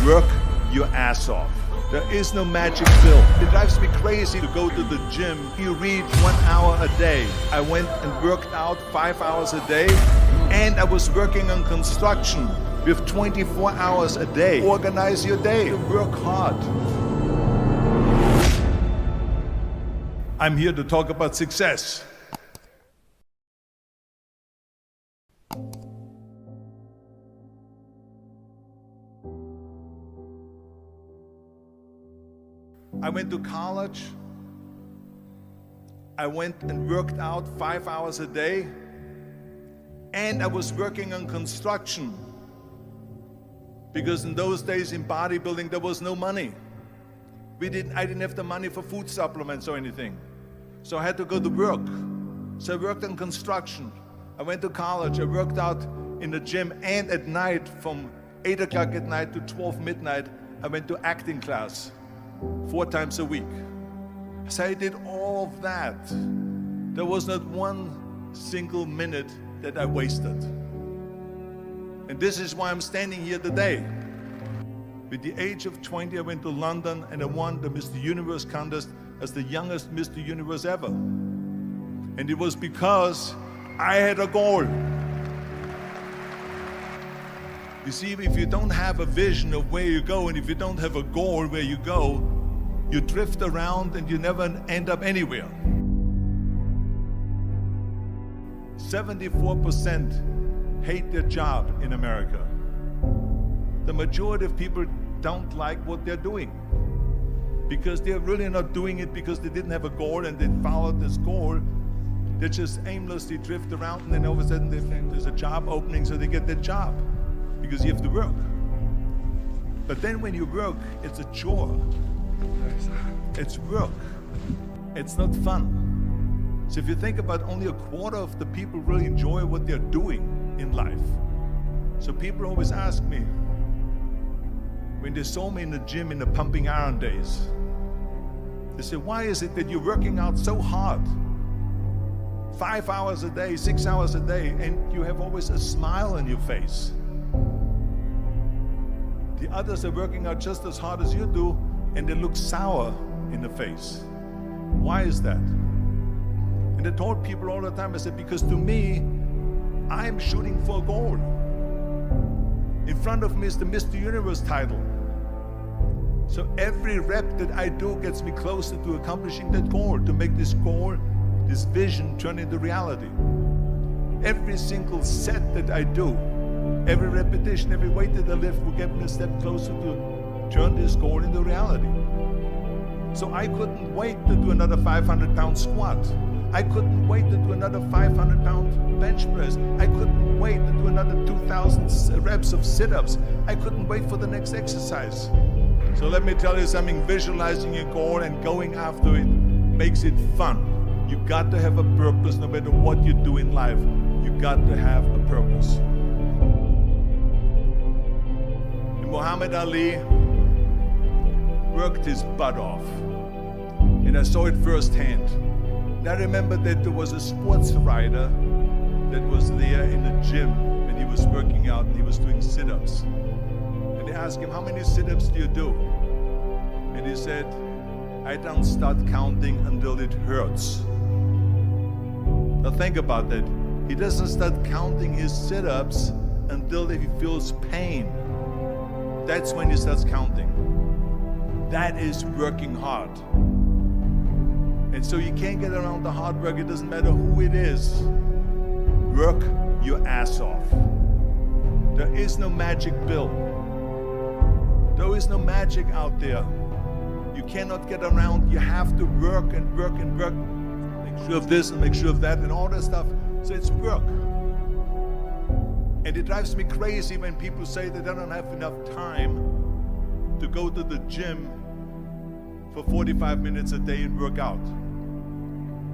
Work your ass off. There is no magic pill. It drives me crazy to go to the gym. You read 1 hour a day. I went and worked out 5 hours a day, and I was working on construction with 24 hours a day. Organize your day. Work hard. I'm here to talk about success. I went to college. I went and worked out 5 hours a day, and I was working on construction. Because in those days in bodybuilding, there was no money. I didn't have the money for food supplements or anything. So I had to go to work. So I worked on construction. I went to college. I worked out in the gym, and at night, from 8 o'clock at night to 12 midnight, I went to acting class 4 times a week. So I did all of that. There was not one single minute that I wasted. And this is why I'm standing here today. With the age of 20, I went to London and I won the Mr. Universe contest as the youngest Mr. Universe ever. And it was because I had a goal. You see, if you don't have a vision of where you go, and if you don't have a goal where you go, you drift around and you never end up anywhere. 74% hate their job in America. The majority of people don't like what they're doing because they're really not doing it because they didn't have a goal and they followed this goal. They just aimlessly drift around, and then all of a sudden there's a job opening, so they get their job because you have to work. But then when you work, it's a chore. It's work. It's not fun. So if you think about, only a quarter of the people really enjoy what they're doing in life. So people always ask me, when they saw me in the gym in the pumping iron days, they say, why is it that you're working out so hard? 5 hours a day, 6 hours a day, and you have always a smile on your face. The others are working out just as hard as you do, and they look sour in the face. Why is that? And I told people all the time, I said, because to me, I'm shooting for a goal. In front of me is the Mr. Universe title. So every rep that I do gets me closer to accomplishing that goal, to make this goal, this vision, turn into reality. Every single set that I do, every repetition, every weight that I lift will get me a step closer to turn this goal into reality. So I couldn't wait to do another 500-pound squat. I couldn't wait to do another 500-pound bench press. I couldn't wait to do another 2,000 reps of sit-ups. I couldn't wait for the next exercise. So let me tell you something, visualizing your goal and going after it makes it fun. You got to have a purpose no matter what you do in life. You got to have a purpose. Muhammad Ali worked his butt off, and I saw it firsthand. And I remember that there was a sports writer that was there in the gym when he was working out and he was doing sit-ups. And they asked him, how many sit-ups do you do? And he said, I don't start counting until it hurts. Now think about that. He doesn't start counting his sit-ups until he feels pain. That's when he starts counting. That is working hard. And so you can't get around the hard work. It doesn't matter who it is. Work your ass off. There is no magic pill. There is no magic out there. You cannot get around. You have to work and work and work. Make sure of this and make sure of that and all that stuff. So it's work. And it drives me crazy when people say that they don't have enough time to go to the gym for 45 minutes a day and work out.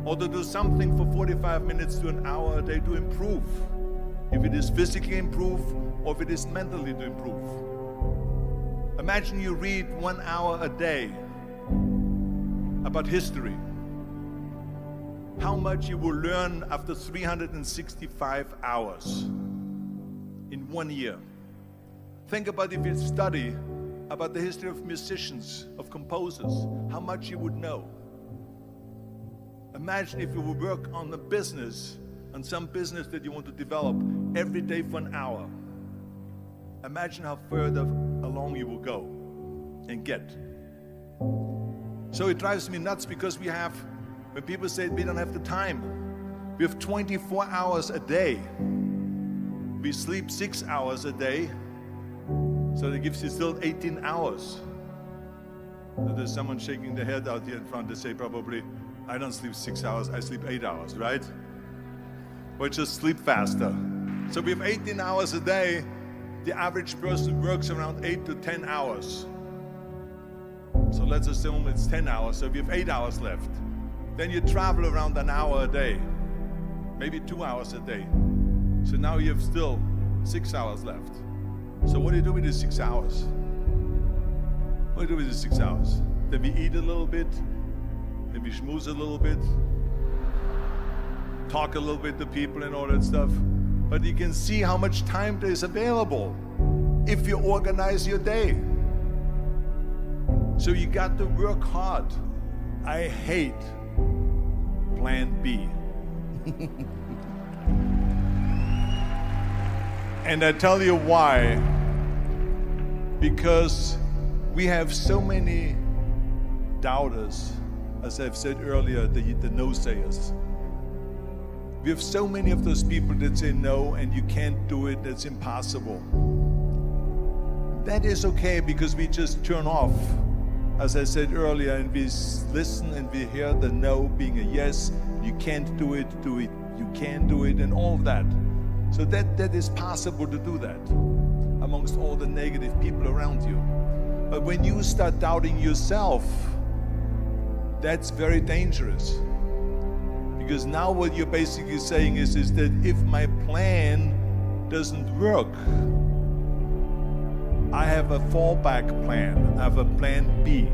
Or to do something for 45 minutes to an hour a day to improve. If it is physically improve or if it is mentally to improve. Imagine you read 1 hour a day about history. How much you will learn after 365 hours in 1 year. Think about if you study about the history of musicians, of composers, how much you would know. Imagine if you would work on a business, on some business that you want to develop every day for an hour. Imagine how further along you will go and get. So it drives me nuts because when people say we don't have the time, we have 24 hours a day. We sleep 6 hours a day, so that gives you still 18 hours. So there's someone shaking their head out here in front to say probably, I don't sleep 6 hours, I sleep 8 hours, right? Or just sleep faster. So we have 18 hours a day. The average person works around 8 to 10 hours. So let's assume it's 10 hours, so we have 8 hours left. Then you travel around an hour a day, maybe 2 hours a day. So now you have still 6 hours left. So what do you do with these 6 hours? What do you do with these 6 hours? Then we eat a little bit, then we schmooze a little bit, talk a little bit to people and all that stuff. But you can see how much time there is available if you organize your day. So you got to work hard. I hate plan B. And I tell you why. Because we have so many doubters, as I've said earlier, the no-sayers. We have so many of those people that say no and you can't do it, that's impossible. That is okay because we just turn off, as I said earlier, and we listen and we hear the no being a yes. You can't do it, you can do it, and all of that. So that is possible to do that amongst all the negative people around you. But when you start doubting yourself, that's very dangerous. Because now what you're basically saying is that if my plan doesn't work, I have a fallback plan, I have a plan B.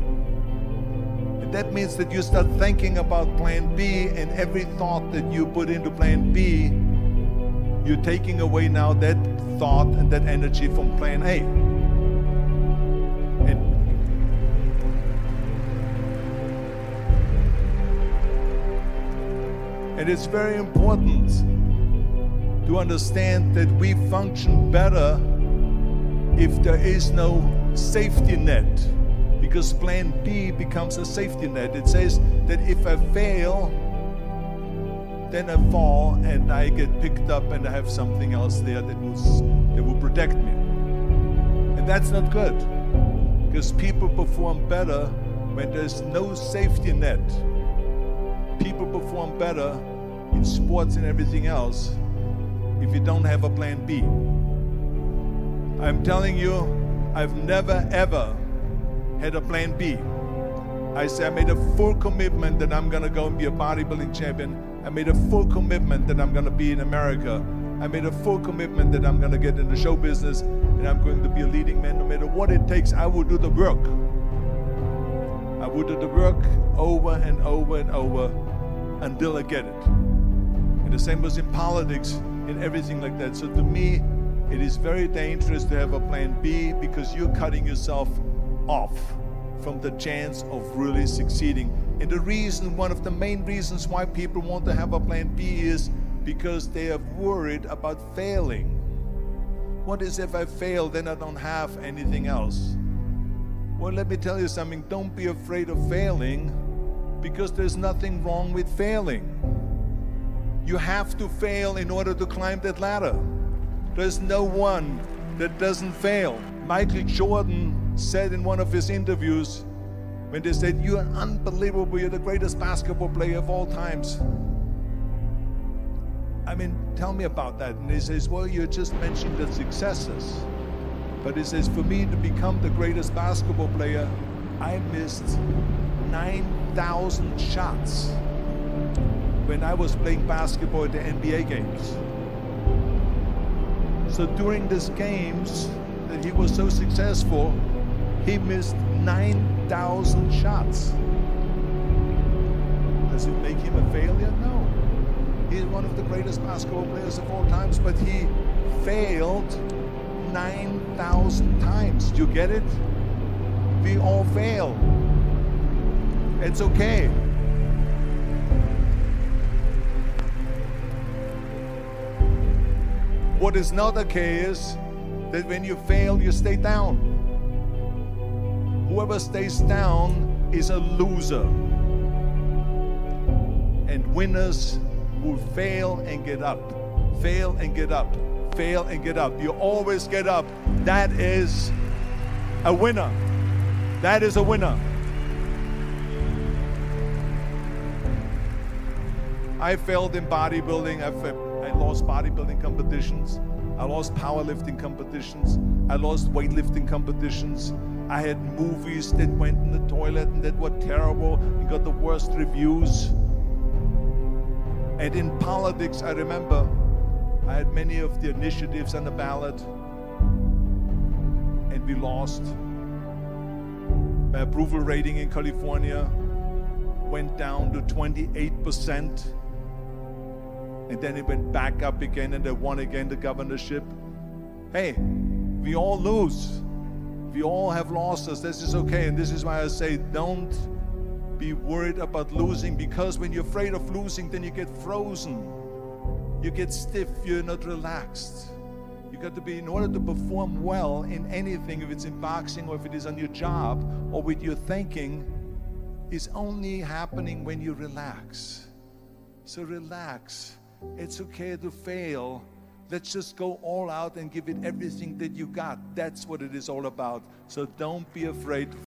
And that means that you start thinking about plan B, and every thought that you put into plan B, you're taking away now that thought and that energy from plan A. And it's very important to understand that we function better if there is no safety net, because plan B becomes a safety net. It says that if I fail, then I fall and I get picked up and I have something else there that will protect me. And that's not good, because people perform better when there's no safety net. People perform better in sports and everything else if you don't have a plan B. I'm telling you, I've never ever had a plan B. I made a full commitment that I'm gonna go and be a bodybuilding champion. I made a full commitment that I'm gonna be in America. I made a full commitment that I'm gonna get in the show business and I'm going to be a leading man. No matter what it takes, I will do the work. I will do the work over and over and over until I get it. And the same was in politics and everything like that. So to me, it is very dangerous to have a plan B, because you're cutting yourself off from the chance of really succeeding. And the reason, one of the main reasons why people want to have a plan B is because they are worried about failing. What is if I fail, then I don't have anything else? Well, let me tell you something, don't be afraid of failing, because there's nothing wrong with failing. You have to fail in order to climb that ladder. There's no one that doesn't fail. Michael Jordan said in one of his interviews, when they said, "You're unbelievable, you're the greatest basketball player of all times." I mean, tell me about that. And he says, well, you just mentioned the successes. But he says, for me to become the greatest basketball player, I missed 9,000 shots when I was playing basketball at the NBA games. So during these games that he was so successful, he missed 9,000 shots. Does it make him a failure? No. He's one of the greatest basketball players of all times, but he failed 9,000 times. Do you get it? We all fail. It's okay. What is not okay is that when you fail, you stay down. Whoever stays down is a loser. And winners will fail and get up. Fail and get up. Fail and get up. You always get up. That is a winner. That is a winner. I failed in bodybuilding. I lost bodybuilding competitions. I lost powerlifting competitions. I lost weightlifting competitions. I had movies that went in the toilet and that were terrible and got the worst reviews. And in politics, I remember I had many of the initiatives on the ballot, and we lost. My approval rating in California went down to 28%, and then it went back up again, and I won again the governorship. Hey, we all lose. We all have losses. This is okay, and this is why I say don't be worried about losing, because when you're afraid of losing, then you get frozen. You get stiff, you're not relaxed. You got to be, in order to perform well in anything, if it's in boxing or if it is on your job or with your thinking, is only happening when you relax. So relax. It's okay to fail. Let's just go all out and give it everything that you got. That's what it is all about. So don't be afraid to